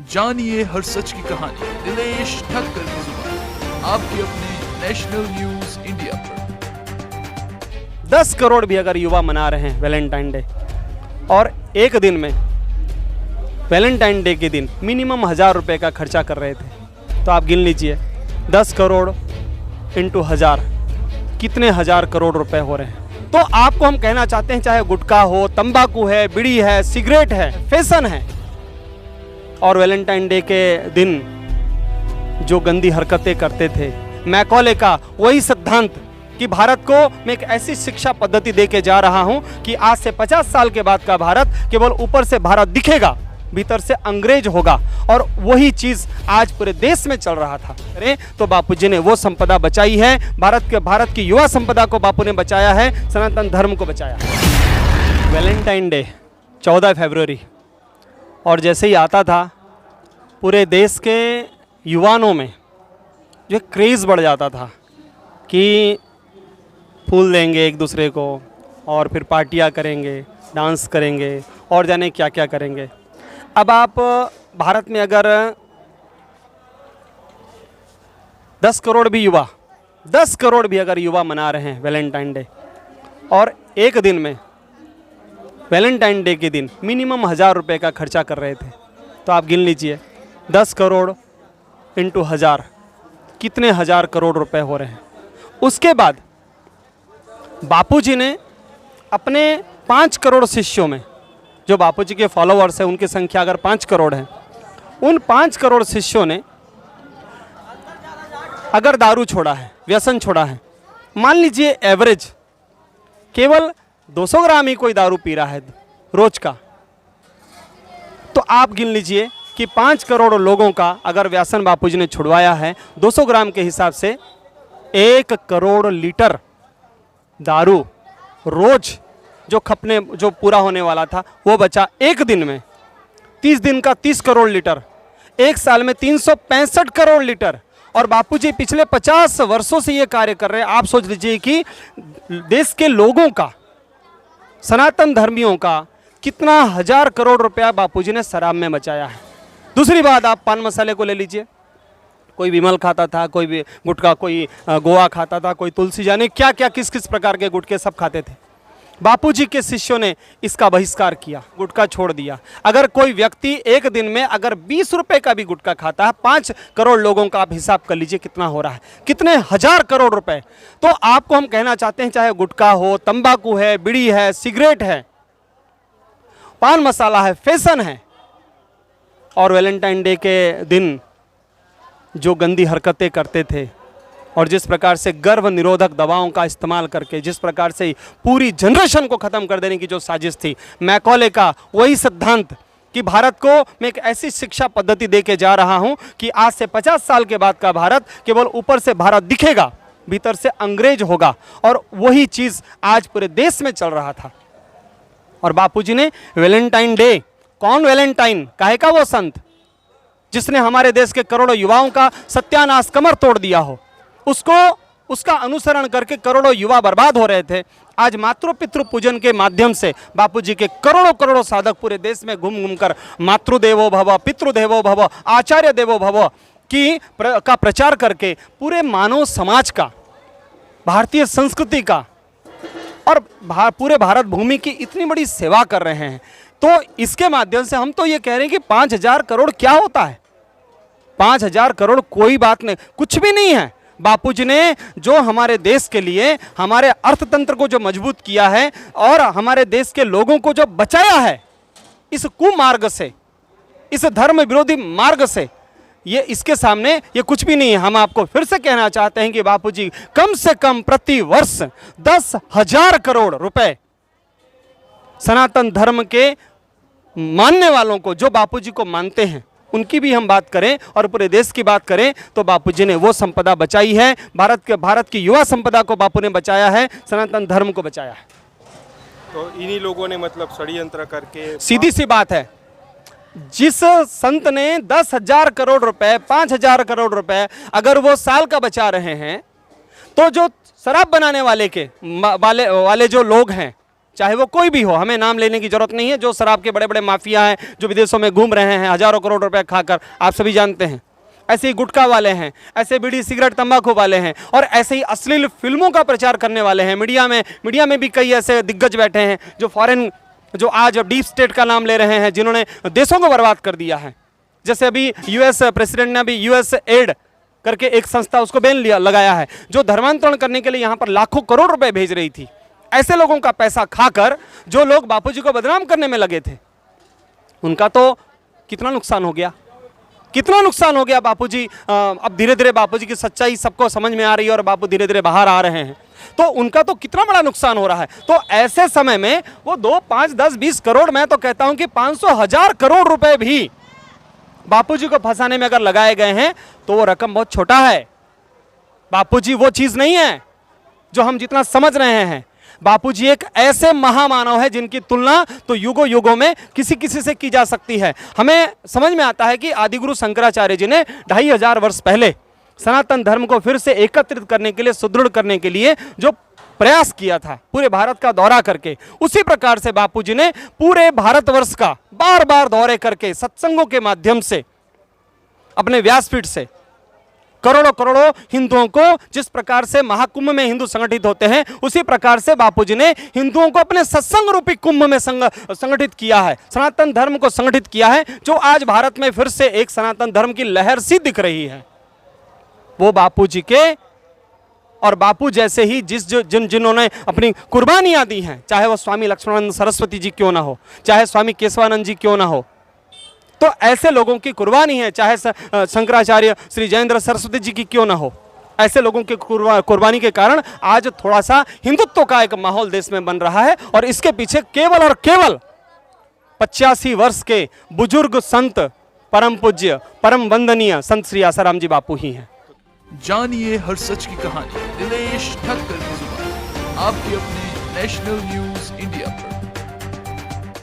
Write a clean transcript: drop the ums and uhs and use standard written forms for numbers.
जानिए हर सच की कहानी दिनेश ठक्कर की जुबान आपके अपने नेशनल न्यूज इंडिया पर। 10 करोड़ भी अगर युवा मना रहे हैं वैलेंटाइन डे और एक दिन में वैलेंटाइन डे के दिन मिनिमम 1000 रुपये का खर्चा कर रहे थे, तो आप गिन लीजिए 10 करोड़ इंटू 1000 कितने हजार करोड़ रुपए हो रहे हैं। तो आपको हम कहना चाहते हैं, चाहे गुटखा हो, तंबाकू है, बीड़ी है, सिगरेट है, फैशन है, और वैलेंटाइन डे के दिन जो गंदी हरकतें करते थे, मैकॉले का वही सिद्धांत कि भारत को मैं एक ऐसी शिक्षा पद्धति देके जा रहा हूं कि आज से 50 साल के बाद का भारत केवल ऊपर से भारत दिखेगा, भीतर से अंग्रेज होगा, और वही चीज आज पूरे देश में चल रहा था। अरे तो बापूजी ने वो संपदा बचाई है, भारत की युवा संपदा को बापू ने बचाया है, सनातन धर्म को बचाया है। वैलेंटाइन डे 14 फरवरी, और जैसे ही आता था पूरे देश के युवाओं में जो क्रेज़ बढ़ जाता था कि फूल देंगे एक दूसरे को और फिर पार्टियां करेंगे, डांस करेंगे और जाने क्या क्या करेंगे। अब आप भारत में अगर 10 करोड़ भी अगर युवा मना रहे हैं वैलेंटाइन डे और एक दिन में वैलेंटाइन डे के दिन मिनिमम 1000 रुपये का खर्चा कर रहे थे, तो आप गिन लीजिए 10 करोड़ इंटू 1000 कितने हजार करोड़ रुपए हो रहे हैं। उसके बाद बापूजी ने अपने 5 करोड़ शिष्यों में, जो बापूजी के फॉलोअर्स हैं उनकी संख्या अगर 5 करोड़ है, उन 5 करोड़ शिष्यों ने अगर दारू छोड़ा है, व्यसन छोड़ा है, मान लीजिए एवरेज केवल 200 ग्राम ही कोई दारू पी रहा है रोज का, तो आप गिन लीजिए कि 5 करोड़ लोगों का अगर व्यसन बापूजी ने छुड़वाया है 200 ग्राम के हिसाब से 1 करोड़ लीटर दारू रोज जो पूरा होने वाला था वो बचा एक दिन में। 30 दिन का 30 करोड़ लीटर, एक साल में 365 करोड़ लीटर, और बापूजी पिछले 50 वर्षों से ये कार्य कर रहे हैं। आप सोच लीजिए कि देश के लोगों का, सनातन धर्मियों का कितना 1000 करोड़ रुपया बापूजी ने शराब में बचाया है। दूसरी बात, आप पान मसाले को ले लीजिए, कोई विमल खाता था, कोई भी गुटखा, कोई गोवा खाता था, कोई तुलसी, जाने क्या क्या किस किस प्रकार के गुटखे सब खाते थे। बापूजी के शिष्यों ने इसका बहिष्कार किया, गुटखा छोड़ दिया। अगर कोई व्यक्ति एक दिन में अगर 20 रुपए का भी गुटखा खाता है, 5 करोड़ लोगों का आप हिसाब कर लीजिए कितना हो रहा है, कितने 1000 करोड़ रुपए। तो आपको हम कहना चाहते हैं, चाहे गुटखा हो, तंबाकू है, बीड़ी है, सिगरेट है, पान मसाला है, फैशन है, और वैलेंटाइन डे के दिन जो गंदी हरकतें करते थे और जिस प्रकार से गर्भ निरोधक दवाओं का इस्तेमाल करके जिस प्रकार से पूरी जनरेशन को ख़त्म कर देने की जो साजिश थी, मैकॉले का वही सिद्धांत कि भारत को मैं एक ऐसी शिक्षा पद्धति देके जा रहा हूं कि आज से 50 साल के बाद का भारत केवल ऊपर से भारत दिखेगा, भीतर से अंग्रेज होगा, और वही चीज़ आज पूरे देश में चल रहा था। और बापूजी ने वैलेंटाइन डे, कौन वैलेंटाइन, काहे का वो संत जिसने हमारे देश के करोड़ों युवाओं का सत्यानाश, कमर तोड़ दिया हो, उसका अनुसरण करके करोड़ों युवा बर्बाद हो रहे थे। आज मातृ पितृ पूजन के माध्यम से बापूजी के करोड़ों साधक पूरे देश में घूम कर मातृदेवो भव, पितृदेवो भव, आचार्य देवो भव का प्रचार करके पूरे मानव समाज का, भारतीय संस्कृति का और पूरे भारत भूमि की इतनी बड़ी सेवा कर रहे हैं। तो इसके माध्यम से हम तो ये कह रहे हैं कि 5000 करोड़ क्या होता है। 5000 करोड़ कोई बात नहीं, कुछ भी नहीं है। बापूजी ने जो हमारे देश के लिए, हमारे अर्थतंत्र को जो मजबूत किया है और हमारे देश के लोगों को जो बचाया है इस कुमार्ग से, इस धर्म विरोधी मार्ग से, ये इसके सामने ये कुछ भी नहीं है। हम आपको फिर से कहना चाहते हैं कि बापूजी कम से कम प्रति वर्ष 10,000 करोड़ रुपए सनातन धर्म के मानने वालों को, जो बापूजी को मानते हैं, उनकी भी हम बात करें और पूरे देश की बात करें तो बापूजी ने वो संपदा बचाई है, भारत की युवा संपदा को बापू ने बचाया है, सनातन धर्म को बचाया है। तो इन्हीं लोगों ने मतलब षड्यंत्र करके, सीधी सी बात है, जिस संत ने 10,000 करोड़ रुपए, 5,000 करोड़ रुपए अगर वो साल का बचा रहे हैं, तो जो शराब बनाने वाले जो लोग हैं, चाहे वो कोई भी हो, हमें नाम लेने की जरूरत नहीं है, जो शराब के बड़े बड़े माफिया हैं, जो विदेशों में घूम रहे हैं हजारों करोड़ रुपए खाकर, आप सभी जानते हैं। ऐसे ही गुटखा वाले हैं, ऐसे बीड़ी सिगरेट तंबाकू वाले हैं, और ऐसे ही अश्लील फिल्मों का प्रचार करने वाले हैं। मीडिया में भी कई ऐसे दिग्गज बैठे हैं जो फॉरेन, जो आज डीप स्टेट का नाम ले रहे हैं, जिन्होंने देशों को बर्बाद कर दिया है। जैसे अभी यूएस प्रेसिडेंट ने अभी यूएस एड करके एक संस्था, उसको बैन लगाया है, जो धर्मांतरण करने के लिए यहाँ पर लाखों करोड़ रुपए भेज रही थी। ऐसे लोगों का पैसा खाकर जो लोग बापूजी को बदनाम करने में लगे थे, उनका तो कितना नुकसान हो गया, कितना नुकसान हो गया। बापूजी अब धीरे धीरे बापूजी की सच्चाई सबको समझ में आ रही है और बापू धीरे धीरे बाहर आ रहे हैं, तो उनका तो कितना बड़ा नुकसान हो रहा है। तो ऐसे समय में वो 2, 5, 10, 20 करोड़, मैं तो कहता हूं कि 500,000 करोड़ रुपए भी बापूजी को फंसाने में अगर लगाए गए हैं तो वो रकम बहुत छोटा है। बापूजी वो चीज नहीं है जो हम जितना समझ रहे हैं। बापूजी एक ऐसे महामानव है जिनकी तुलना तो युगों युगों में किसी किसी से की जा सकती है। हमें समझ में आता है कि आदिगुरु शंकराचार्य जी ने 2500 वर्ष पहले सनातन धर्म को फिर से एकत्रित करने के लिए, सुदृढ़ करने के लिए जो प्रयास किया था, पूरे भारत का दौरा करके, उसी प्रकार से बापूजी ने पूरे भारतवर्ष का बार बार दौरे करके, सत्संगों के माध्यम से, अपने व्यासपीठ से करोड़ों करोड़ों हिंदुओं को, जिस प्रकार से महाकुंभ में हिंदू संगठित होते हैं, उसी प्रकार से बापूजी ने हिंदुओं को अपने सत्संग रूपी कुंभ में संगठित किया है, सनातन धर्म को संगठित किया है, जो आज भारत में फिर से एक सनातन धर्म की लहर सी दिख रही है। वो बापूजी के और बापू जैसे ही जिन्होंने अपनी कुर्बानियां दी हैं, चाहे वो स्वामी लक्ष्मणानंद सरस्वती जी क्यों ना हो, चाहे स्वामी केशवानंद जी क्यों ना हो, तो ऐसे लोगों की कुर्बानी है, चाहे शंकराचार्य श्री जयेंद्र सरस्वती जी की क्यों ना हो, ऐसे लोगों की कुर्बानी के कारण आज थोड़ा सा हिंदुत्व का एक माहौल देश में बन रहा है। और इसके पीछे केवल और केवल 85 वर्ष के बुजुर्ग संत, परम पूज्य, परम वंदनीय संत श्री आसाराम जी बापू ही हैं। जानिए हर सच की कहानी दिनेश ठक्कर की जुबान, आपके अपने नेशनल न्यूज इंडिया पर।